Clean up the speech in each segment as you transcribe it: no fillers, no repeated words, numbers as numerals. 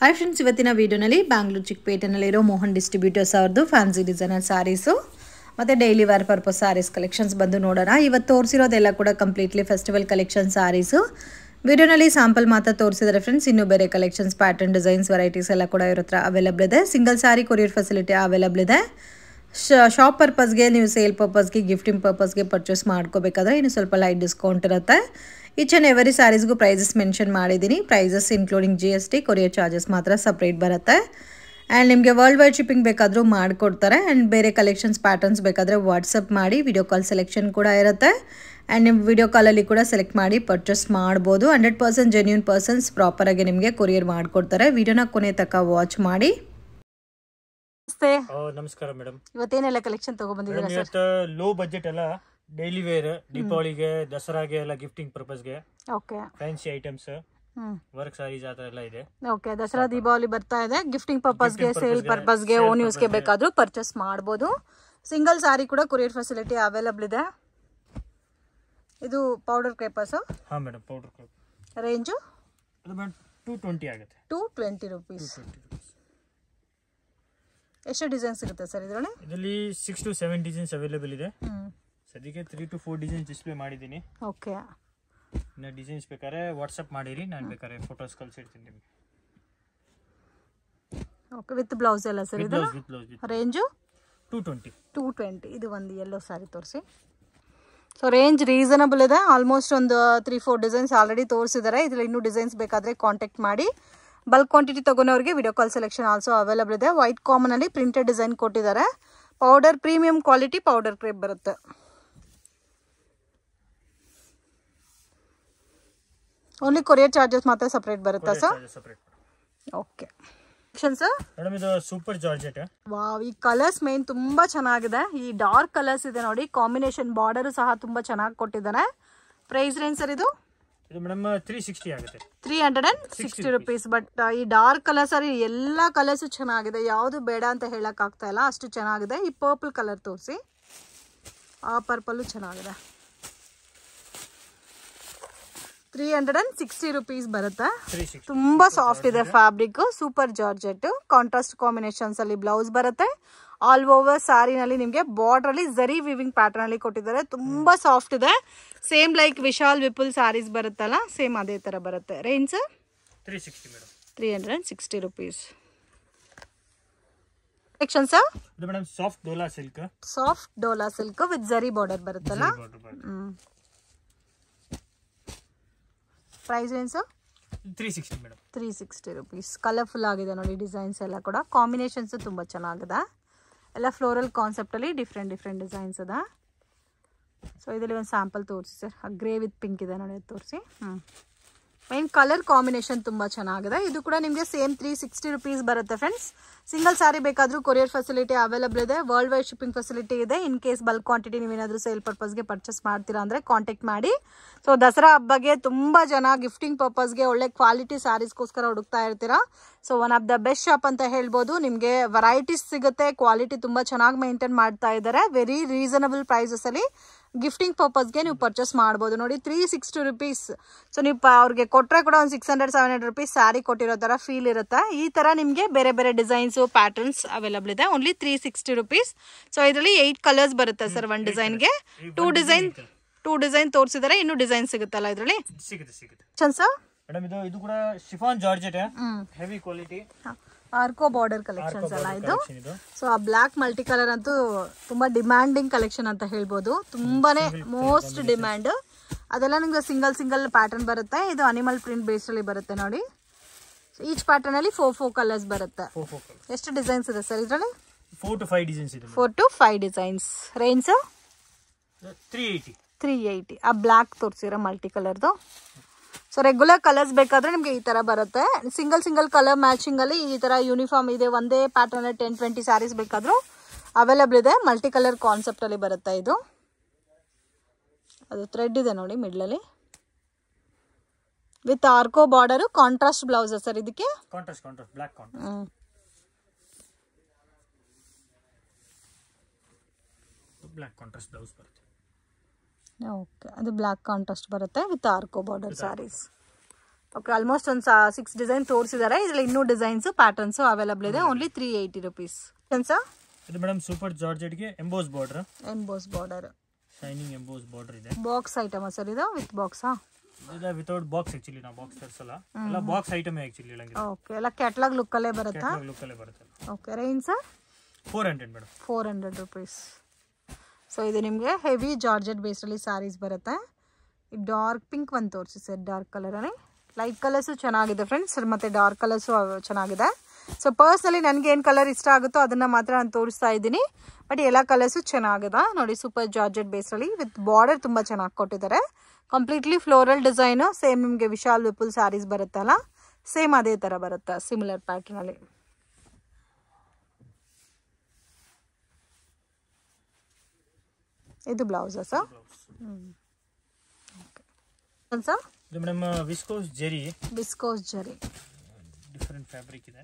Hi friends, ಇವತ್ತಿನ ವಿಡಿಯೋನಲ್ಲಿ ಬ್ಯಾಂಗ್ಳೂರು ಚಿಕ್ಕಪೇಟೆನಲ್ಲಿರೋ ಮೋಹನ್ ಡಿಸ್ಟ್ರಿಬ್ಯೂಟರ್ಸ್ ಅವ್ರದ್ದು ಫ್ಯಾನ್ಸಿ ಡಿಸೈನರ್ ಸ್ಯಾರೀಸು ಮತ್ತು daily wear purpose sarees collections ಬಂದು ನೋಡೋಣ. ಇವತ್ತು ತೋರಿಸಿರೋದೆಲ್ಲ ಕೂಡ ಕಂಪ್ಲೀಟ್ಲಿ ಫೆಸ್ಟಿವಲ್ ಕಲೆಕ್ಷನ್ ಸ್ಯಾರೀಸು. ವಿಡಿಯೋನಲ್ಲಿ ಸ್ಯಾಂಪಲ್ ಮಾತ್ರ ತೋರಿಸಿದರೆ ಫ್ರೆಂಡ್ಸ್, ಇನ್ನೂ ಬೇರೆ ಕಲೆಕ್ಷನ್ಸ್, ಪ್ಯಾಟರ್ನ್, ಡಿಸೈನ್ಸ್, ವೆರೈಟೀಸ್ ಎಲ್ಲ ಕೂಡ ಇವ್ರ ಹತ್ರ ಅವೈಲಬಲ್ ಇದೆ. Single sari courier facility available ಇದೆ. ಶಾಪ್ ಪರ್ಪಸ್ಗೆ, ನೀವು ಸೇಲ್ ಪರ್ಪಸ್ಗೆ, ಗಿಫ್ಟಿಂಗ್ ಪರ್ಪಸ್ಗೆ ಪರ್ಚೇಸ್ ಮಾಡ್ಕೋಬೇಕಾದ್ರೆ ಇನ್ನು ಸ್ವಲ್ಪ ಲೈಟ್ ಡಿಸ್ಕೌಂಟ್ ಇರುತ್ತೆ. ಈಚ್ ಆ್ಯಂಡ್ ಎವರಿ ಸ್ಯಾರೀಸ್ಗೂ ಪ್ರೈಸಸ್ ಮೆನ್ಷನ್ ಮಾಡಿದ್ದೀನಿ. Prices including GST, courier charges ಮಾತ್ರ ಸಪ್ರೇಟ್ ಬರುತ್ತೆ. ಆ್ಯಂಡ್ ನಿಮಗೆ ವರ್ಲ್ಡ್ ವೈಡ್ ಶಿಪ್ಪಿಂಗ್ ಬೇಕಾದರೂ ಮಾಡಿಕೊಡ್ತಾರೆ. ಆ್ಯಂಡ್ ಬೇರೆ ಕಲೆಕ್ಷನ್ಸ್, ಪ್ಯಾಟರ್ನ್ಸ್ ಬೇಕಾದರೆ ವಾಟ್ಸಪ್ ಮಾಡಿ, ವಿಡಿಯೋ ಕಾಲ್ ಸೆಲೆಕ್ಷನ್ ಕೂಡ ಇರುತ್ತೆ. ಆ್ಯಂಡ್ ನಿಮ್ಮ ವಿಡಿಯೋ ಕಾಲಲ್ಲಿ ಕೂಡ ಸೆಲೆಕ್ಟ್ ಮಾಡಿ ಪರ್ಚೇಸ್ ಮಾಡ್ಬೋದು. 100% ಜೆನ್ಯೂನ್ ಪರ್ಸನ್ಸ್ ಪ್ರಾಪರಾಗಿ ನಿಮಗೆ ಕೊರಿಯರ್ ಮಾಡಿಕೊಡ್ತಾರೆ. ವಿಡಿಯೋನ ಕೊನೆ ತನಕ ವಾಚ್ ಮಾಡಿ. ನಮಸ್ಕಾರ ಮೇಡಮ್. ಇವತ್ತೇನೆಲ್ಲ ಕಲೆಕ್ಷನ್ ತಗೊಬಂದಿದ್ದೀರಾ ಸರ್? ಇವತ್ತು ಲೋ ಬಜೆಟ್ ಎಲ್ಲ ಡೈಲಿ ವೇರ್, ದೀಪಾವಳಿಗೆ, ದಸರಾಗೆ ಎಲ್ಲ ಗಿಫ್ಟಿಂಗ್ ಪರ್ಪಸ್ಗೆ okay fancy items, work sarees ಆ ತರ ಎಲ್ಲ ಇದೆ. ಓಕೆ, ದಸರಾ ದೀಪಾವಳಿ ಬರ್ತಾ ಇದೆ. ಗಿಫ್ಟಿಂಗ್ ಪರ್ಪಸ್ಗೆ, ಸೇಲ್ ಪರ್ಪಸ್ಗೆ, ಓನ್ ಯೂಸ್ಗೆ ಬೇಕಾದ್ರೂ ಪರ್ಚೇಸ್ ಮಾಡ್ಬೋದು. ಸಿಂಗಲ್ ಸಾರಿ ಕೂಡ ಕೊರಿಯರ್ ಫೆಸಿಲಿಟಿ ಅವೈಲಬಲ್ ಇದೆ. ಇದು ಪೌಡರ್ ಕ್ರೇಪರ್ಸ್. ಹಾ ಮೇಡಮ್, ಪೌಡರ್ ಕ್ರೇಪ್. ರೇಂಜು ಅದು ಮೇಡಮ್ 220 ಆಗುತ್ತೆ. 220 rupees. ಎಷ್ಟು ಡಿಸೈನ್ಸ್ ಸಿಗುತ್ತೆ ಸರ್ ಇದರಲ್ಲಿ 6 to 7 ಡಿಸೈನ್ಸ್ ಅವೈಲೇಬಲ್ ಇದೆ. ಸದ್ಯಕ್ಕೆ 3 to 4 ಡಿಸೈನ್ಸ್ ಡಿಸ್ಪ್ಲೇ ಮಾಡಿದ್ದೀನಿ. ಓಕೆ, ಇನ್ನು ಡಿಸೈನ್ಸ್ ಬೇಕಾದ್ರೆ ವಾಟ್ಸಪ್ ಮಾಡಿರಿ, ನಾನು ಬೇಕಾದ್ರೆ ಫೋಟೋಸ್ ಕಳಿಸಿರ್ತೀನಿ ನಿಮಗೆ. ಓಕೆ, ವಿತ್ ಬ್ಲೌಸ್ ಎಲ್ಲ ಸರ್ ಇದು. ರೇಂಜು 220. ಇದು ಒಂದು ಯೆಲ್ಲೋ ಸ್ಯಾರಿ ತೋರಿಸಿ. ಸೊ ರೇಂಜ್ ರೀಸನಬಲ್ ಇದೆ. ಆಲ್ಮೋಸ್ಟ್ ಒಂದು 3-4 ಡಿಸೈನ್ಸ್ ಆಲ್ರೆಡಿ ತೋರಿಸಿದ್ದಾರೆ. ಇದರಲ್ಲಿ ಇನ್ನೂ ಡಿಸೈನ್ಸ್ ಬೇಕಾದರೆ ಕಾಂಟ್ಯಾಕ್ಟ್ ಮಾಡಿ. ಬಲ್ಕ್ ಕ್ವಾಂಟಿಟಿ ತಗೊಳೋರಿಗೆ video call selection also available ಇದೆ. ವೈಟ್ ಕಾಮನ್ ಅಲ್ಲಿ ಪ್ರಿಂಟೆಡ್ ಡಿಸೈನ್ ಕೊಟ್ಟಿದ್ದಾರೆ. Powder premium quality powder crepe ಬರುತ್ತೆ. ಓನ್ಲಿ ಕೊರಿಯರ್ ಚಾರ್ಜಸ್ ಮಾತ್ರ ಸಪರೇಟ್ ಬರುತ್ತಾ ಸರ್? Okay sir. ಮೇಡಮ್ ಇದು ಸೂಪರ್ ಜಾರ್ಜೆಟ್. ವಾವ್, ಈ ಕಲರ್ಸ್ ಮೇನ್ ತುಂಬಾ ಚೆನ್ನಾಗಿದೆ. ಈ ಡಾರ್ಕ್ ಕಲರ್ಸ್ ಇದೆ ನೋಡಿ, ಕಾಂಬಿನೇಷನ್ ಬಾರ್ಡರ್ ಸಹ ತುಂಬಾ ಚೆನ್ನಾಗಿ ಕೊಟ್ಟಿದ್ದಾರೆ. ಪ್ರೈಸ್ ರೇಂಜ್ ಸರ್ ಇದು? ಇದು ಮೇಡಮ್ 360 ಆಗುತ್ತೆ. 360 rupees. ಬಟ್ ಈ ಡಾರ್ಕ್ ಕಲರ್ಸ್ ಅಲ್ಲಿ ಎಲ್ಲ ಕಲರ್ಸ್ ಚೆನ್ನಾಗಿದೆ, ಯಾವುದು ಬೇಡ ಅಂತ ಹೇಳಕ್ ಆಗ್ತಾ ಇಲ್ಲ, ಅಷ್ಟು ಚೆನ್ನಾಗಿದೆ. ಈ ಪರ್ಪಲ್ ಕಲರ್ ತೋರಿಸಿ. ಆ ಪರ್ಪಲ್ ಚೆನ್ನಾಗಿದೆ. 360 rupees ಬರುತ್ತೆ. ತುಂಬಾ ಸಾಫ್ಟ್ ಇದೆ fabric. Super georgette. Contrast combinations ಅಲ್ಲಿ ಬ್ಲೌಸ್ ಬರುತ್ತೆ. ಆಲ್ ಓವರ್ ಸ್ಯಾರಿನಲ್ಲಿ ನಿಮಗೆ ಬಾರ್ಡರ್ ಅಲ್ಲಿ ಝರಿ ವಿವಿಂಗ್ ಪ್ಯಾಟರ್ನ್ ಅಲ್ಲಿ ಕೊಟ್ಟಿದ್ದಾರೆ. ತುಂಬಾ ಸಾಫ್ಟ್ ಇದೆ. ಸೇಮ್ ಲೈಕ್ ವಿಶಾಲ್ ವಿಪುಲ್ ಸ್ಯಾರೀಸ್ ಬರುತ್ತಲ್ಲ, ಸೇಮ್ ಅದೇ ತರ ಬರುತ್ತೆ. Range 360 madam. 360 rupees. Section sir? ಇದು madam soft dola silk. Soft dola silk with zari border ಬರುತ್ತಲ್ಲ. Price range 360 madam. 360 rupees. Colourful ಆಗಿದೆ ನೋಡಿ, ಡಿಸೈನ್ಸ್ ಎಲ್ಲ ಕೂಡ. ಕಾಂಬಿನೇಷನ್ಸ್ ತುಂಬಾ ಚೆನ್ನಾಗಿದೆ. ಎಲ್ಲ ಫ್ಲೋರಲ್ ಕಾನ್ಸೆಪ್ಟ್ ಅಲ್ಲಿ ಡಿಫ್ರೆಂಟ್ ಡಿಸೈನ್ಸ್ ಇದೆ. ಸೊ ಇದರಲ್ಲಿ ಒಂದು ಸ್ಯಾಂಪಲ್ ತೋರಿಸಿ ಸರ್. ಗ್ರೇ ವಿತ್ ಪಿಂಕ್ ಇದೆ ನೋಡಿ, ತೋರಿಸಿ. ಮೇನ್ ಕಲರ್ ಕಾಂಬಿನೇಷನ್ ತುಂಬಾ ಚೆನ್ನಾಗಿದೆ. ಇದು ಕೂಡ ನಿಮಗೆ ಸೇಮ್ 360 rupees ಬರುತ್ತೆ ಫ್ರೆಂಡ್ಸ್. ಸಿಂಗಲ್ ಸ್ಯಾರಿ ಬೇಕಾದರೂ ಕೊರಿಯರ್ ಫೆಸಿಲಿಟಿ ಅವೈಲಬಲ್ ಇದೆ. ವರ್ಲ್ಡ್ ವೈಡ್ ಶಿಪ್ಪಿಂಗ್ ಫೆಸಿಲಿಟಿ ಇದೆ. ಇನ್ ಕೇಸ್ ಬಲ್ಕ್ ಕ್ವಾಂಟಿಟಿ ನೀವೇನಾದರೂ ಸೇಲ್ ಪರ್ಪಸ್ಗೆ ಪರ್ಚೇಸ್ ಮಾಡ್ತೀರಾ ಅಂದರೆ ಕಾಂಟ್ಯಾಕ್ಟ್ ಮಾಡಿ. ಸೊ ದಸರಾ ಹಬ್ಬಗೆ ತುಂಬ ಜನ ಗಿಫ್ಟಿಂಗ್ ಪರ್ಪಸ್ಗೆ ಒಳ್ಳೆ ಕ್ವಾಲಿಟಿ ಸ್ಯಾರೀಸ್ಗೋಸ್ಕರ ಹುಡುಕ್ತಾ ಇರ್ತೀರಾ. So one of the best shop ಅಂತ ಹೇಳ್ಬೋದು. ನಿಮಗೆ ವೆರೈಟೀಸ್ ಸಿಗುತ್ತೆ, ಕ್ವಾಲಿಟಿ ತುಂಬ ಚೆನ್ನಾಗಿ ಮೇಂಟೈನ್ ಮಾಡ್ತಾ ಇದ್ದಾರೆ. ವೆರಿ ರೀಸನಬಲ್ ಪ್ರೈಸಸಲ್ಲಿ ಗಿಫ್ಟಿಂಗ್ ಪರ್ಪಸ್ಗೆ ನೀವು ಪರ್ಚೇಸ್ ಮಾಡ್ಬೋದು ನೋಡಿ. 360 rupees. ಸೊ ನೀವು ಅವ್ರಿಗೆ ಕೊಟ್ಟರೆ ಕೂಡ ಒಂದು 600-700 rupees ಸ್ಯಾರಿ ಕೊಟ್ಟಿರೋ ಥರ ಫೀಲ್ ಇರುತ್ತೆ. ಈ ಥರ ನಿಮಗೆ ಬೇರೆ ಬೇರೆ ಡಿಸೈನ್ಸು, ಪ್ಯಾಟರ್ನ್ಸ್ ಅವೈಲಬಲ್ ಇದೆ. Only 360 rupees. ಸೊ ಇದರಲ್ಲಿ 8 ಕಲರ್ಸ್ ಬರುತ್ತೆ ಸರ್ ಒಂದು ಡಿಸೈನ್ಗೆ. 2 ಡಿಸೈನ್ ತೋರಿಸಿದರೆ ಇನ್ನೂ ಡಿಸೈನ್ ಸಿಗುತ್ತಲ್ಲ ಇದರಲ್ಲಿ? ಸಿಗುತ್ತೆ ಸರ್. ಮೇಡಮ್ ಇದು ಕೂಡ ಶಿಫಾನ್ ಜಾರ್ಜೆಟ್, ಹೆವಿ ಕ್ವಾಲಿಟಿ, ಆರ್ಕೋ ಬಾರ್ಡರ್ ಕಲೆಕ್ಷನ್ಸ್ ಎಲ್ಲ ಇದು. ಸೊ ಆ ಬ್ಲಾಕ್ ಮಲ್ಟಿ ಕಲರ್ ಅಂತೂ ತುಂಬಾ ಡಿಮ್ಯಾಂಡಿಂಗ್ ಕಲೆಕ್ಷನ್ ಅಂತ ಹೇಳ್ಬೋದು. ತುಂಬಾನೇ ಮೋಸ್ಟ್ ಡಿಮ್ಯಾಂಡ್. ಅದೆಲ್ಲ ನಿಮ್ಗೆ ಸಿಂಗಲ್ ಪ್ಯಾಟರ್ನ್ ಬರುತ್ತೆ. ಇದು ಅನಿಮಲ್ ಪ್ರಿಂಟ್ ಬೇಸ್ ಅಲ್ಲಿ ಬರುತ್ತೆ ನೋಡಿ. ಈಚ್ ಪ್ಯಾಟರ್ನ್ ಅಲ್ಲಿ 4 ಕಲರ್ಸ್ ಬರುತ್ತೆ. ಎಷ್ಟು ಡಿಸೈನ್ಸ್ ಇದೆ ಸರ್ ಇದರಲ್ಲಿ? 4 to 5 ಡಿಸೈನ್ಸ್ ಇದೆ. 4 to 5 ಡಿಸೈನ್ಸ್. ರೇಂಜ್ 380. ಆ ಬ್ಲಾಕ್ ತೋರಿಸಿರೋ ಮಲ್ಟಿ ಕಲರ್ದು. ಸೊ ರೆಗ್ಯುಲರ್ ಕಲರ್ಸ್ ಬೇಕಾದ್ರೆ ನಿಮಗೆ ಈ ತರ ಬರುತ್ತೆ. ಸಿಂಗಲ್ ಕಲರ್ ಮ್ಯಾಚಿಂಗ್ ಅಲ್ಲಿ ಈ ತರ ಯೂನಿಫಾರ್ಮ್ ಇದೆ. ಒಂದೇ ಪ್ಯಾಟರ್ನ್ 10-20 ಸ್ಯಾರೀಸ್ ಬೇಕಾದ್ರೂ ಅವೈಲಬಲ್ ಇದೆ. ಮಲ್ಟಿ ಕಲರ್ ಕಾನ್ಸೆಪ್ಟ್ ಅಲ್ಲಿ ಬರುತ್ತೆ ಇದು. ಅದು ಥ್ರೆಡ್ ಇದೆ ನೋಡಿ ಮಿಡ್ಲ್ ಅಲ್ಲಿ, ವಿತ್ ಆರ್ಕೋ ಬಾರ್ಡರ್. ಕಾಂಟ್ರಾಸ್ಟ್ ಬ್ಲೌಸ್ ಸರ್ ಇದಕ್ಕೆ. Contrast black contrast. Black contrast blouse ಬರುತ್ತೆ. ಓಕೆ, ಅದು ಬ್ಲಾಕ್ ಕಾಂಟ್ರಾಸ್ಟ್ ಬರುತ್ತೆ ವಿತ್ ಆರ್ಕೋ ಬಾರ್ಡರ್ ಸ್ಯಾರೀಸ್. ಓಕೆ, ಆಲ್ಮೋಸ್ಟ್ ಒಂದು 6 ಡಿಸೈನ್ ತೋರಿಸಿದ್ದಾರೆ. ಇದರಲ್ಲಿ ಇನ್ನೂ ಡಿಸೈನ್ಸ್ ಪ್ಯಾಟರ್ನ್ಸ್ ಅವೈಲಬಲ್ ಇದೆ. Only 380 rupees. ಸರ್ ಇದು ಮೇಡಮ್ ಸೂಪರ್ ಜಾರ್ಜೆಟ್ ಗೆ emboss border, shining emboss border ಇದೆ. ಬಾಕ್ಸ್ ಐಟಮ್ ಸರ್ ಇದು, ವಿತ್ ಬಾಕ್ಸಾ? ಇದು ವಿತೌಟ್ ಬಾಕ್ಸ್ ಆಕ್ಚುಲಿ, ನಾವು ಬಾಕ್ಸ್ ತರಿಸಲ್ಲ, ಎಲ್ಲ ಬಾಕ್ಸ್ ಐಟಮ್ ಆಕ್ಚುಲಿ ಇಲ್ಲಂಗೆ. ಓಕೆ, ಎಲ್ಲ ಕ್ಯಾಟಲಾಗ್ ಲುಕ್ ಅಲ್ಲೇ ಬರುತ್ತಾ? ಕ್ಯಾಟಲಾಗ್ ಲುಕ್ ಅಲ್ಲೇ ಬರುತ್ತೆ. Okay, range sir 400 madam. 400 rupees. So ಇದು ನಿಮಗೆ ಹೆವಿ ಜಾರ್ಜೆಟ್ ಬೇಸ್ಡಲ್ಲಿ ಸ್ಯಾರೀಸ್ ಬರುತ್ತೆ. ಈ ಡಾರ್ಕ್ ಪಿಂಕ್ ಒಂದು ತೋರಿಸಿ ಸರ್, ಡಾರ್ಕ್ ಕಲರಲ್ಲಿ. ಲೈಟ್ ಕಲರ್ಸು ಚೆನ್ನಾಗಿದೆ ಫ್ರೆಂಡ್ಸ್, ಮತ್ತು ಡಾರ್ಕ್ ಕಲರ್ಸು ಚೆನ್ನಾಗಿದೆ. ಸೊ ಪರ್ಸ್ನಲಿ ನನಗೆ ಏನು ಕಲರ್ ಇಷ್ಟ ಆಗುತ್ತೋ ಅದನ್ನು ಮಾತ್ರ ನಾನು ತೋರಿಸ್ತಾ ಇದ್ದೀನಿ. ಬಟ್ ಎಲ್ಲ ಕಲರ್ಸು ಚೆನ್ನಾಗಿದೆ ನೋಡಿ. ಸೂಪರ್ ಜಾರ್ಜೆಟ್ ಬೇಸ್ಡಲ್ಲಿ ವಿತ್ ಬಾರ್ಡರ್ ತುಂಬ ಚೆನ್ನಾಗಿ ಕೊಟ್ಟಿದ್ದಾರೆ. Completely floral design. ಸೇಮ್ ನಿಮಗೆ ವಿಶಾಲ್ ವಿಪುಲ್ ಸ್ಯಾರೀಸ್ ಬರುತ್ತಲ್ಲ, ಸೇಮ್ ಅದೇ ಥರ ಬರುತ್ತೆ, ಸಿಮಿಲರ್ ಪ್ಯಾಟರ್ನಲ್ಲಿ. ಇದು ಬ್ಲೌಸ್ ಸರ್. ಸರ್ ಇದು madam viscose Jerry different fabric ಇದೆ.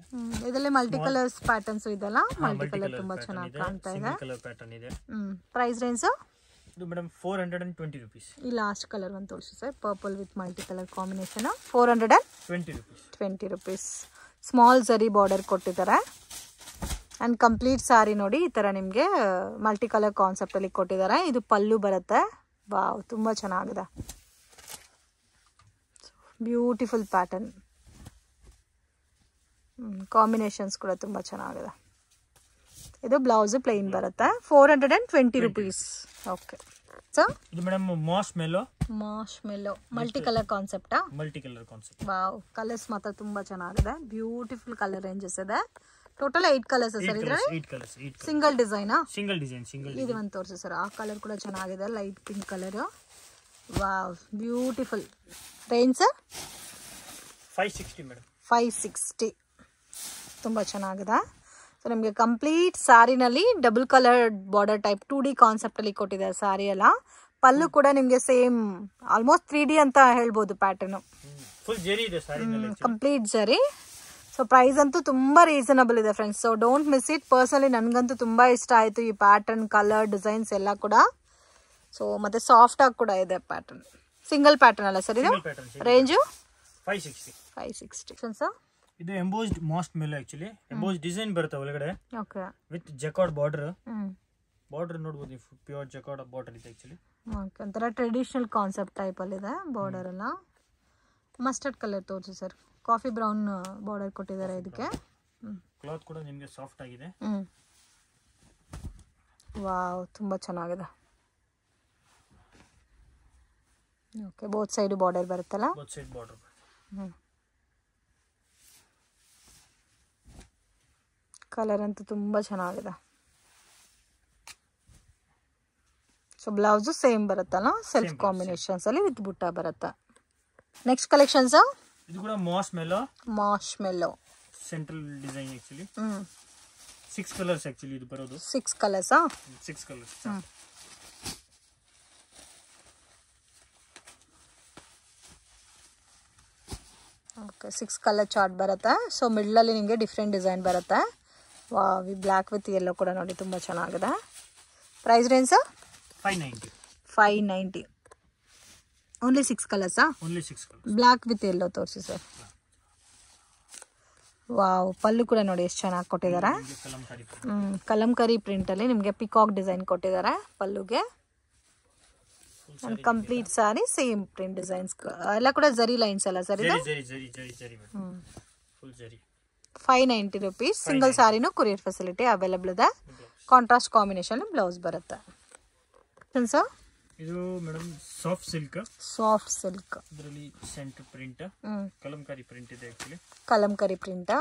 ಇದರಲ್ಲಿ ಮಲ್ಟಿ ಕಲರ್ಸ್ ಪ್ಯಾಟರ್ನ್ಸ್ ಇದೆಲ್ಲ, ಮಲ್ಟಿ ಕಲರ್ ತುಂಬಾ ಚೆನ್ನಾಗಿ ಕಾಣ್ತಾ ಇದೆ. ಕಲರ್ ಪ್ಯಾಟರ್ನ್ ಇದೆ. ಪ್ರೈಸ್ ರೇಂಜ್ ಇದು ಮೇಡಮ್ 420 rupees. ಈ ಲಾಸ್ಟ್ ಕಲರ್ ಒಂದು ತೋರಿಸಿ sir, purple with multi colour combination. 420 rupees. Small ಜರಿ ಬಾರ್ಡರ್ ಕೊಟ್ಟಿದ್ದಾರೆ. ಆ್ಯಂಡ್ ಕಂಪ್ಲೀಟ್ ಸ್ಯಾರಿ ನೋಡಿ ಈ ಥರ ನಿಮಗೆ ಮಲ್ಟಿ ಕಲರ್ ಕಾನ್ಸೆಪ್ಟಲ್ಲಿ ಕೊಟ್ಟಿದ್ದಾರೆ. ಇದು ಪಲ್ಲು ಬರುತ್ತೆ. ವಾವ್, ತುಂಬ ಚೆನ್ನಾಗಿದೆ. Beautiful pattern. ಕಾಂಬಿನೇಷನ್ಸ್ ಕೂಡ ತುಂಬ ಚೆನ್ನಾಗಿದೆ. ಇದು ಬ್ಲೌಸ್ ಪ್ಲೇನ್ ಬರುತ್ತೆ. 420 rupees. ಓಕೆ ಸರ್, ಇದು madam marshmallow multi colour ಕಾನ್ಸೆಪ್ಟಾ? Multi colour concept. Wow, colours ಮಾತ್ರ ತುಂಬ ಚೆನ್ನಾಗಿದೆ. ಬ್ಯೂಟಿಫುಲ್ ಕಲರ್ ರೇಂಜಸ್ ಇದೆ. ಟೋಟಲ್ 8 ಕಲರ್ಸ್ ಸರ್ ಇದರಲ್ಲಿ. ಸಿಂಗಲ್ ಡಿಸೈನಾ? Single design. ಇದು ಒಂದು ತೋರಿಸಿ ಸರ್. ಆ ಕಲರ್ ಕೂಡ ಚೆನ್ನಾಗಿದೆ, light pink colour. Wow, beautiful. Range sir 560 madam. 560. ತುಂಬ ಚೆನ್ನಾಗಿದೆ. ಸೊ ನಿಮಗೆ ಕಂಪ್ಲೀಟ್ ಸ್ಯಾರಿನಲ್ಲಿ double colour border type 2D ಕಾನ್ಸೆಪ್ಟಲ್ಲಿ ಕೊಟ್ಟಿದ್ದಾರೆ ಸ್ಯಾರಿ ಎಲ್ಲ. ಪಲ್ಲು ಕೂಡ ನಿಮಗೆ ಸೇಮ್ ಆಲ್ಮೋಸ್ಟ್ 3D ಅಂತ ಹೇಳ್ಬೋದು ಪ್ಯಾಟರ್ನು. ಫುಲ್ ಜರಿ ಇದೆ ಸ್ಯಾರಿನಲ್ಲಿ, ಕಂಪ್ಲೀಟ್ ಜರಿ. ಸೊ ಪ್ರೈಸ್ ಅಂತೂ ತುಂಬ ರೀಸನಬಲ್ ಇದೆ friends. So don't miss it. Personally ನನಗಂತೂ ತುಂಬ ಇಷ್ಟ ಆಯಿತು ಈ ಪ್ಯಾಟರ್ನ್, ಕಲರ್, ಡಿಸೈನ್ಸ್ ಎಲ್ಲ ಕೂಡ. ಸೊ ಮತ್ತೆ ಸಾಫ್ಟ್ ಆಗಿ ಕೂಡ ಇದೆ ಪ್ಯಾಟರ್ನ್. ಸಿಂಗಲ್ ಪ್ಯಾಟರ್ನ್ ಅಲ್ಲ ಸರ್ ಇದು? Range 560 sir. ಇದು ಎಂಬೋಸ್ಡ್ ಮಾಸ್ಟ್ ಮೇಲೆ ಆಕ್ಚುಲಿ ಎಂಬೋಸ್ಡ್ ಡಿಸೈನ್ ಬರುತ್ತೆ ಒಳಗಡೆ. Okay, with jacquard border. Border ನೋಡಬಹುದು ನೀವು, ಪ್ಯೂರ್ ಜಕಾರ್ಡ್ ಬಾರ್ಡರ್ ಇದೆ ಆಕ್ಚುಲಿ. ಓಕೆ, ಒಂಥರ ಟ್ರೆಡಿಷನಲ್ ಕಾನ್ಸೆಪ್ಟ್ ಟೈಪ್ ಅಲ್ಲಿ ಇದೆ ಬಾರ್ಡರ್ ಎಲ್ಲ. ಮಸ್ಟರ್ಡ್ ಕಲರ್ ತೋರಿಸಿ ಸರ್. ಕಾಫಿ ಬ್ರೌನ್ ಬಾರ್ಡರ್ ಕೊಟ್ಟಿದ್ದಾರೆ ಇದಕ್ಕೆ. ಕ್ಲಾತ್ ಕೂಡ ನಿಮಗೆ ಸಾಫ್ಟ್ ಆಗಿದೆ. ವಾವ್, ತುಂಬ ಚೆನ್ನಾಗಿದೆ. ಓಕೆ, ಬೋತ್ ಸೈಡ್ ಬಾರ್ಡರ್ ಬರುತ್ತಲ್ಲ? Both side border. ಕಲರ್ ಅಂತೂ ತುಂಬ ಚೆನ್ನಾಗಿದೆ. ಸೊ ಬ್ಲೌಸು ಸೇಮ್ ಬರುತ್ತಲ್ಲ, ಸೆಲ್ಫ್ ಕಾಂಬಿನೇಷನ್ಸ್ ಅಲ್ಲಿ ವಿತ್ ಬುಟ್ಟ ಬರುತ್ತೆ. ನೆಕ್ಸ್ಟ್ ಕಲೆಕ್ಷನ್ಸ್ ಇದು ಕೂಡ marshmallow central design actually. 6 colours actually ಇದು ಬರೋದು. 6 colours. 6 colours. Okay, 6 colour chart ಬರುತ್ತೆ. ಸೊ ಮಿಡ್ಲಲ್ಲಿ ನಿಮಗೆ ಡಿಫ್ರೆಂಟ್ ಡಿಸೈನ್ ಬರುತ್ತೆ. ವಾವ್, ಈ ಬ್ಲ್ಯಾಕ್ ವಿತ್ ಯೆಲ್ಲೋ ಕೂಡ ನೋಡಿ ತುಂಬ ಚೆನ್ನಾಗಿದೆ. Price range 590. Only 6 ಕಲರ್ಸಾ? Only 6 colours. Black with yellow ತೋರಿಸಿ ಸರ್. ವಾವ್, ಪಲ್ಲು ಕೂಡ ನೋಡಿ ಎಷ್ಟು ಚೆನ್ನಾಗಿ ಕೊಟ್ಟಿದ್ದಾರೆ. ಕಲಂಕಾರಿ ಪ್ರಿಂಟಲ್ಲಿ ನಿಮಗೆ ಪಿಕಾಕ್ ಡಿಸೈನ್ ಕೊಟ್ಟಿದ್ದಾರೆ ಪಲ್ಲುಗೆ. Complete sari same print designs ಎಲ್ಲ ಕೂಡ ಜರಿ ಲೈನ್ಸ್ ಅಲ್ಲ ಸರ್ ಇದು? 590 rupees. ಸಿಂಗಲ್ ಸಾರಿನೂ ಕೊರಿಯರ್ ಫೆಸಿಲಿಟಿ ಅವೈಲಬಲ್ ಇದೆ. ಕಾಂಟ್ರಾಸ್ಟ್ ಕಾಂಬಿನೇಷನ್ ಬ್ಲೌಸ್ ಬರುತ್ತೆ. ಸರ್ ಇದು ಮೇಡಮ್ ಸಾಫ್ಟ್ ಸಿಲ್ಕ್. ಇದರಲ್ಲಿ ಸೆಂಟರ್ ಪ್ರಿಂಟ್, ಕಲಂಕಾರಿ ಪ್ರಿಂಟ್ ಇದೆ ಆಕ್ಚುಲಿ. ಕಲಂಕಾರಿ ಪ್ರಿಂಟ್.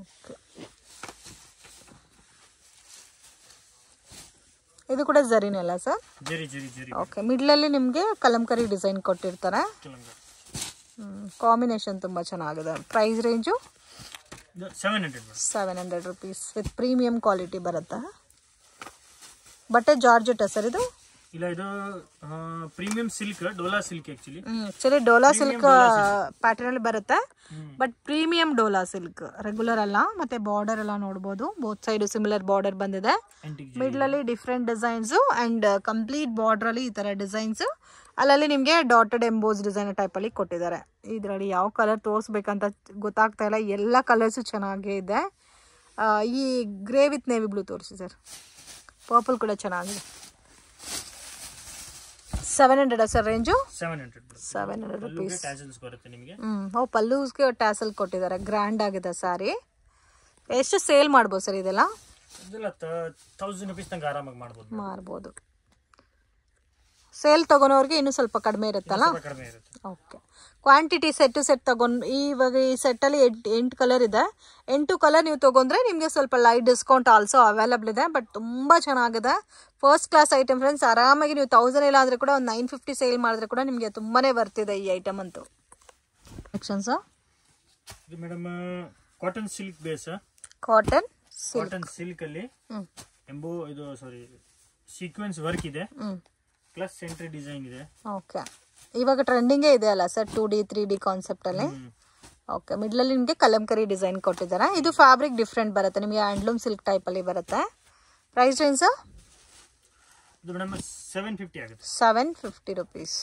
ಓಕೆ, ಇದು ಕೂಡ ಜರಿನೇ ಅಲ್ಲ ಸರ್? ಜರಿ. ಓಕೆ, ಮಿಡ್ಲಲ್ಲಿ ನಿಮಗೆ ಕಲಂಕಾರಿ ಡಿಸೈನ್ ಕೊಟ್ಟಿರ್ತಾರೆ. ಕಾಂಬಿನೇಷನ್ ತುಂಬ ಚೆನ್ನಾಗಿದೆ. Price range 700 rupees with premium quality ಬರುತ್ತೆ. ಬಟ್ಟೆ ಜಾರ್ಜೆಟ್ ಸರ್ ಇದು? ಇಲ್ಲ, ಇದು premium silk, dola silk actually. Actually dola silk pattern ಅಲ್ಲಿ ಬರುತ್ತೆ. But premium dola silk, regular ಅಲ್ಲ. ಮತ್ತೆ ಬಾರ್ಡರ್ ಎಲ್ಲ ನೋಡಬಹುದು, ಬೋತ್ ಸೈಡ್ ಸಿಮಿಲರ್ ಬಾರ್ಡರ್ ಬಂದಿದೆ. ಮಿಡ್ಲ್ ಅಲ್ಲಿ different designs and complete border ಅಲ್ಲಿ ಈ ತರ ಡಿಸೈನ್ಸ್ ಅಲ್ಲಲ್ಲಿ ನಿಮಗೆ ಡಾಟೆಡ್ ಎಂಬೋಸ್ ಡಿಸೈನ್ ಟೈಪಲ್ಲಿ ಕೊಟ್ಟಿದ್ದಾರೆ. ಇದರಲ್ಲಿ ಯಾವ ಕಲರ್ ತೋರಿಸ್ಬೇಕಂತ ಗೊತ್ತಾಗ್ತಾ ಇಲ್ಲ, ಎಲ್ಲ ಕಲರ್ಸು ಚೆನ್ನಾಗೇ ಇದೆ. ಈ ಗ್ರೇ ವಿತ್ ನೇವಿ ಬ್ಲೂ ತೋರಿಸಿ ಸರ್. ಪರ್ಪಲ್ ಕೂಡ ಚೆನ್ನಾಗಿದೆ. 700 ಸರ್ ರೇಂಜು? 700 ರುಪೀಸ್. ಪಲ್ಲೂಸ್ಗೆ ಟ್ಯಾಸಲ್ ಕೊಟ್ಟಿದ್ದಾರೆ. ಗ್ರ್ಯಾಂಡ್ ಆಗಿದೆ ಸ್ಯಾರಿ. ಎಷ್ಟು ಸೇಲ್ ಮಾಡ್ಬೋದು ಸರ್ ಇದೆಲ್ಲ? 1000 rupees ತನಕ ಆರಾಮಾಗಿ ಮಾಡ್ಬೋದು. ಸೇಲ್ ತಗೊಳೋರಿಗೆ ಇನ್ನೂ ಸ್ವಲ್ಪ ಕಡಿಮೆ ಇರುತ್ತಲ್ಲ? Okay. Quantity set to set ತಗೊಂಡು ಇವಾಗ ಈ ಸೆಟ್ಟಲ್ಲಿ 8 ಕಲರ್ ಇದೆ. 8 ಕಲರ್ ನೀವು ತೊಗೊಂಡ್ರೆ ನಿಮಗೆ ಸ್ವಲ್ಪ ಲೈಟ್ ಡಿಸ್ಕೌಂಟ್ ಆಲ್ಸೋ ಅವೈಲಬಲ್ ಇದೆ. ಬಟ್ ತುಂಬ ಚೆನ್ನಾಗಿದೆ, ಫಸ್ಟ್ ಕ್ಲಾಸ್ ಐಟಮ್ ಫ್ರೆಂಡ್ಸ್. ಆರಾಮಾಗಿ ನೀವು 1000 ಇಲ್ಲ ಅಂದರೆ ಕೂಡ ಒಂದು 950 ಸೇಲ್ ಮಾಡಿದ್ರೆ ಕೂಡ ನಿಮಗೆ ತುಂಬಾ ಬರ್ತಿದೆ ಈ ಐಟಮ್ ಅಂತೂ. Collections madam cotton silk base. Cotton silk ಅಲ್ಲಿ ಸೀಕ್ವೆನ್ಸ್ ವರ್ಕ್ ಇದೆ, ಪ್ಲಸ್ ಸೆಂಟ್ರಿ ಡಿಸೈನ್ ಇದೆ. ಓಕೆ, ಇವಾಗ ಟ್ರೆಂಡಿಂಗೇ ಇದೆ ಅಲ್ಲ ಸರ್ 2D 3D ಕಾನ್ಸೆಪ್ಟ್ ಅಲ್ಲಿ. ಓಕೆ, ಮಿಡ್ಲಲ್ಲಿ ನಿಮಗೆ ಕಲಂಕರಿ ಡಿಸೈನ್ ಕೊಟ್ಟಿದ್ದಾರೆ. ಇದು ಫ್ಯಾಬ್ರಿಕ್ ಡಿಫ್ರೆಂಟ್ ಬರುತ್ತೆ, ನಿಮಗೆ ಹ್ಯಾಂಡ್ಲೂಮ್ ಸಿಲ್ಕ್ ಟೈಪ್ ಅಲ್ಲಿ ಬರುತ್ತೆ. Price range sir? ಇದು ಮೇಡಮ್ 750 ಆಗುತ್ತೆ. 750 ರುಪೀಸ್.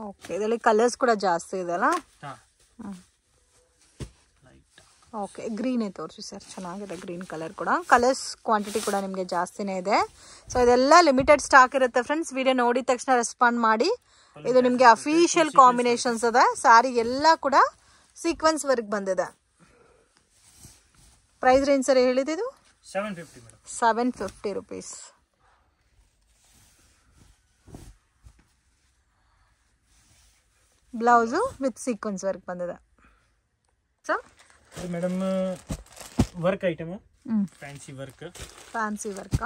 ಓಕೆ, ಇದರಲ್ಲಿ ಕಲರ್ಸ್ ಕೂಡ ಜಾಸ್ತಿ ಇದೆ ಅಲ್ಲ? ಓಕೆ, ಗ್ರೀನೇ ತೋರಿಸಿ ಸರ್, ಚೆನ್ನಾಗಿದೆ ಗ್ರೀನ್ ಕಲರ್ ಕೂಡ. ಕಲರ್ಸ್ ಕ್ವಾಂಟಿಟಿ ಕೂಡ ನಿಮಗೆ ಜಾಸ್ತಿನೇ ಇದೆ. ಸೊ ಇದೆಲ್ಲ ಲಿಮಿಟೆಡ್ ಸ್ಟಾಕ್ ಇರುತ್ತೆ ಫ್ರೆಂಡ್ಸ್. ವಿಡಿಯೋ ನೋಡಿದ ತಕ್ಷಣ ರೆಸ್ಪಾಂಡ್ ಮಾಡಿ. ಇದು ನಿಮಗೆ ಅಫಿಷಿಯಲ್ ಕಾಂಬಿನೇಷನ್ಸ್ ಇದೆ. ಸ್ಯಾರಿ ಎಲ್ಲ ಕೂಡ ಸೀಕ್ವೆನ್ಸ್ ವರ್ಕ್ ಬಂದಿದೆ. ಪ್ರೈಸ್ ರೇಂಜ್ ಸರ್ ಹೇಳಿದ್ದು? 750 rupees. Blouse with sequence work ಬಂದಿದೆ sir. Madam work item, fancy work,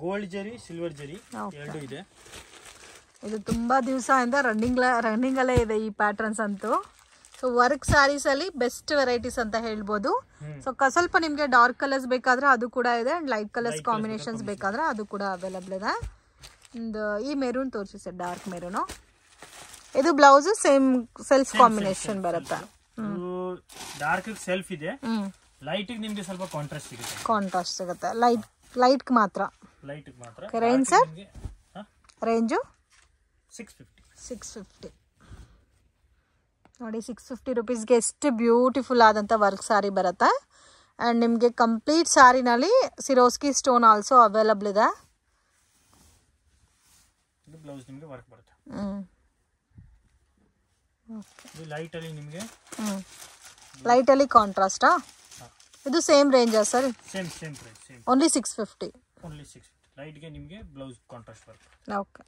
gold zari, silver zari ಎರಡು ಇದೆ. ಇದು ತುಂಬಾ ದಿವಸದಿಂದ ರನ್ನಿಂಗ್ ಅಲ್ಲೇ ಇದೆ ಈ ಪ್ಯಾಟರ್ನ್ಸ್ ಅಂತೂ. ಸೊ ವರ್ಕ್ ಸ್ಯಾರೀಸ್ ಅಲ್ಲಿ ಬೆಸ್ಟ್ ವೆರೈಟೀಸ್ ಅಂತ ಹೇಳ್ಬೋದು. ಸೊ ಸ್ವಲ್ಪ ನಿಮಗೆ ಡಾರ್ಕ್ ಕಲರ್ಸ್ ಬೇಕಾದ್ರೆ ಅದು ಕೂಡ ಇದೆ, ಅಂಡ್ ಲೈಟ್ ಕಲರ್ಸ್ ಕಾಂಬಿನೇಷನ್ಸ್ ಬೇಕಾದ್ರೆ ಅದು ಕೂಡ ಅವೈಲಬಲ್ ಇದೆ. ಈ ಮೆರೂನ್ ತೋರಿಸಿ ಸರ್, ಡಾರ್ಕ್ ಮೆರೂನು. ಇದು ಬ್ಲೌಸ್ ಸೇಮ್ ಸೆಲ್ಫ್ ಕಾಂಬಿನೇಷನ್ ಬರುತ್ತೆ. ಡಾರ್ಕ್ ಸೆಲ್ಫ್ ಇದೆ, ಲೈಟ್ ನಿಮಗೆ ಸ್ವಲ್ಪ ಕಾಂಟ್ರಾಸ್ಟ್ ಸಿಗುತ್ತೆ. ಲೈಟ್ ಮಾತ್ರ. Range sir? ರೇಂಜು 650 ನೋಡಿ. 650 ರುಪೀಸ್ಗೆ ಎಷ್ಟು ಬ್ಯೂಟಿಫುಲ್ ಆದಂಥ ವರ್ಕ್ ಸ್ಯಾರಿ ಬರುತ್ತೆ. ಆ್ಯಂಡ್ ನಿಮಗೆ ಕಂಪ್ಲೀಟ್ ಸ್ಯಾರಿನಲ್ಲಿ ಸಿರೋಸ್ಕಿ ಸ್ಟೋನ್ ಆಲ್ಸೋ ಅವೈಲಬಲ್ ಇದೆ. ಬ್ಲೌಸ್ ನಿಮಗೆ ವರ್ಕ್ ಬರುತ್ತೆ. ಲೈಟ್ ಅಲ್ಲಿ ಕಾಂಟ್ರಾಸ್ಟಾ? ಇದು ಸೇಮ್ ರೇಂಜಾ sir? Same price. Only 650. Light ಗೆ ನಿಮಗೆ blouse contrast work. Okay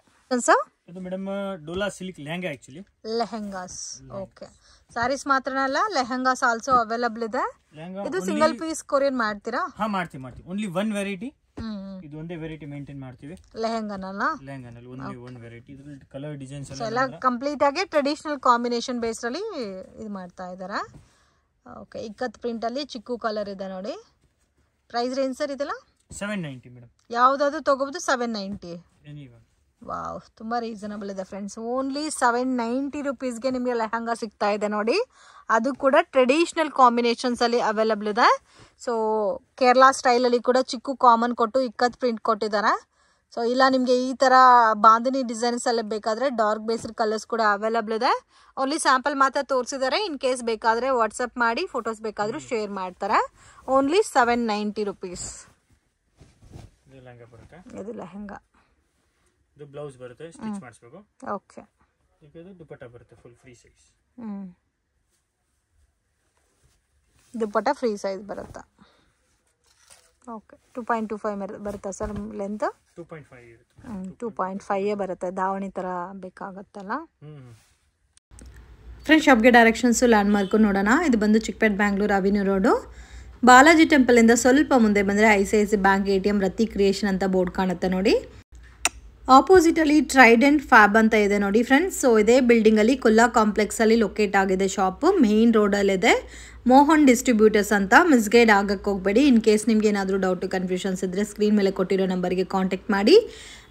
sir. ಇದು madam dola silk lehenga, actually lehengas. Okay, sarees ಮಾತ್ರನೇ ಅಲ್ಲ, ಲೆಹಂಗಾಸ್ ಆಲ್ಸೋ ಅವೈಲಬಲ್ ಇದೆ. ಇದು ಸಿಂಗಲ್ ಪೀಸ್ ಕೊರಿಯರ್ ಮಾಡ್ತೀರಾ? ಹಾ, ಮಾಡ್ತೀವಿ. Only one variety. ಇದು ಒಂದೇ ವೆರೈಟಿ ಮೇಂಟೈನ್ ಮಾಡ್ತೀವಿ. ಲೆಹಂಗಾನಲ್ಲಿ ಓನ್ಲಿ ಒನ್ ವೆರೈಟಿ. ಇದ್ರಲ್ಲಿ ಕಲರ್ ಡಿಸೈನ್ಸ್ ಎಲ್ಲ ಕಂಪ್ಲೀಟ್ ಆಗಿ ಟ್ರೆಡಿಷನಲ್ ಕಾಂಬಿನೇಷನ್ ಬೇಸ್ ಅಲ್ಲಿ ಇದು ಮಾಡ್ತಾ ಇದ್ದಾರೆ. ಓಕೆ, ಇಕ್ಕತ್ ಪ್ರಿಂಟ್ ಅಲ್ಲಿ ಚಿಕ್ಕು ಕಲರ್ ಇದೆ ನೋಡಿ. ಪ್ರೈಸ್ ರೇಂಜ್ ಸರ್ ಇದೆಲ್ಲ? 790 ಮೇಡಮ್. ಯಾವ್ದಾದ್ರು ತಗೋಬಹುದು 790. ಎನಿವನ್. ವಾವ್, ತುಂಬಾ ರೀಸನಬಲ್ ಇದೆ ಫ್ರೆಂಡ್ಸ್. ಓನ್ಲಿ 790 ರುಪೀಸ್ಗೆ ನಿಮಗೆ ಲೆಹಂಗಾ ಸಿಗ್ತಾ ಇದೆ ನೋಡಿ. ಅದು ಕೂಡ ಟ್ರೆಡಿಷನಲ್ ಕಾಂಬಿನೇಷನ್ಸ್ ಅಲ್ಲಿ ಅವೈಲಬಲ್ ಇದೆ. ಸೊ ಕೇರಳ ಸ್ಟೈಲಲ್ಲಿ ಕೂಡ ಚಿಕ್ಕು ಕಾಮನ್ ಕೊಟ್ಟು ಇಕ್ಕತ್ ಪ್ರಿಂಟ್ ಕೊಟ್ಟಿದ್ದಾರೆ. ಸೊ ಇಲ್ಲ ನಿಮಗೆ ಈ ಥರ ಬಾಂಧನಿ ಡಿಸೈನ್ಸ್ ಎಲ್ಲ ಬೇಕಾದರೆ ಡಾರ್ಕ್ ಬೇಸ್ಡ್ ಕಲರ್ಸ್ ಕೂಡ ಅವೈಲಬಲ್ ಇದೆ. ಓನ್ಲಿ ಸ್ಯಾಂಪಲ್ ಮಾತ್ರ ತೋರಿಸಿದ್ದಾರೆ. ಇನ್ ಕೇಸ್ ಬೇಕಾದರೆ ವಾಟ್ಸಪ್ ಮಾಡಿ ಫೋಟೋಸ್ ಬೇಕಾದರೂ ಶೇರ್ ಮಾಡ್ತಾರೆ. Only 790 rupees. ಇದು ಲೆಹಂಗಾ. ಇದು ಬ್ಲೌಸ್ ಬರುತ್ತೆ, ಸ್ಟಿಚ್ ಮಾಡಿಸಬೇಕು. ಓಕೆ, ಇದು ದುಪಟ್ಟಾ ಬರುತ್ತೆ full free size. Dupatta free size ಬರುತ್ತೆ. ಓಕೆ, 2.25 ಬರುತ್ತಾ ಸರ್ ಲೆಂತ್? 2.5 ಇರುತ್ತೆ. 2.5 ಬರುತ್ತೆ. ದಾವಣಿ ಥರ ಬೇಕಾಗತ್ತಲ್ಲ. ಫ್ರೆಂಡ್ಸ್, ಶಾಪ್ಗೆ ಡೈರೆಕ್ಷನ್ಸು ಲ್ಯಾಂಡ್ ಮಾರ್ಕು ನೋಡೋಣ. ಇದು ಬಂದು ಚಿಕ್ಕಪೇಟೆ ಬ್ಯಾಂಗ್ಳೂರು ಅವಿನ್ಯೂ ರೋಡು. ಬಾಲಾಜಿ ಟೆಂಪಲಿಂದ ಸ್ವಲ್ಪ ಮುಂದೆ ಬಂದರೆ ICICI ಬ್ಯಾಂಕ್ ATM ರತಿ ಕ್ರಿಯೇಷನ್ ಅಂತ ಬೋರ್ಡ್ ಕಾಣುತ್ತೆ ನೋಡಿ. ಆಪೋಸಿಟಲ್ಲಿ ಟ್ರೈಡೆಂಟ್ ಫ್ಯಾಬ್ ಅಂತ ಇದೆ ನೋಡಿ ಫ್ರೆಂಡ್ಸ್. ಸೊ ಇದೇ ಬಿಲ್ಡಿಂಗಲ್ಲಿ ಕುಲ್ಲಾ ಕಾಂಪ್ಲೆಕ್ಸಲ್ಲಿ ಲೊಕೇಟ್ ಆಗಿದೆ ಶಾಪು. ಮೇನ್ ರೋಡಲ್ಲಿದೆ. ಮೋಹನ್ ಡಿಸ್ಟ್ರಿಬ್ಯೂಟರ್ಸ್ ಅಂತ. ಮಿಸ್ಗೈಡ್ ಆಗಕ್ಕೆ ಹೋಗಬೇಡಿ. ಇನ್ ಕೇಸ್ ನಿಮ್ಗೆ ಏನಾದರೂ ಡೌಟು ಕನ್ಫ್ಯೂಷನ್ಸ್ ಇದ್ದರೆ ಸ್ಕ್ರೀನ್ ಮೇಲೆ ಕೊಟ್ಟಿರೋ ನಂಬರ್ಗೆ ಕಾಂಟ್ಯಾಕ್ಟ್ ಮಾಡಿ.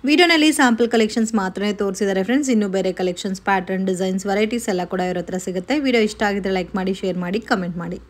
ವಿಡಿಯೋನಲ್ಲಿ ಸ್ಯಾಂಪಲ್ ಕಲೆಕ್ಷನ್ಸ್ ಮಾತ್ರನೇ ತೋರಿಸಿದ್ದಾರೆ ಫ್ರೆಂಡ್ಸ್. ಇನ್ನೂ ಬೇರೆ ಕಲೆಕ್ಷನ್ಸ್, ಪ್ಯಾಟರ್ನ್, ಡಿಸೈನ್ಸ್, ವೆರೈಟೀಸ್ ಎಲ್ಲ ಕೂಡ ಇರೋ ಹತ್ರ ಸಿಗುತ್ತೆ. ವಿಡಿಯೋ ಇಷ್ಟ ಆಗಿದ್ರೆ ಲೈಕ್ ಮಾಡಿ, ಶೇರ್ ಮಾಡಿ, ಕಮೆಂಟ್ ಮಾಡಿ.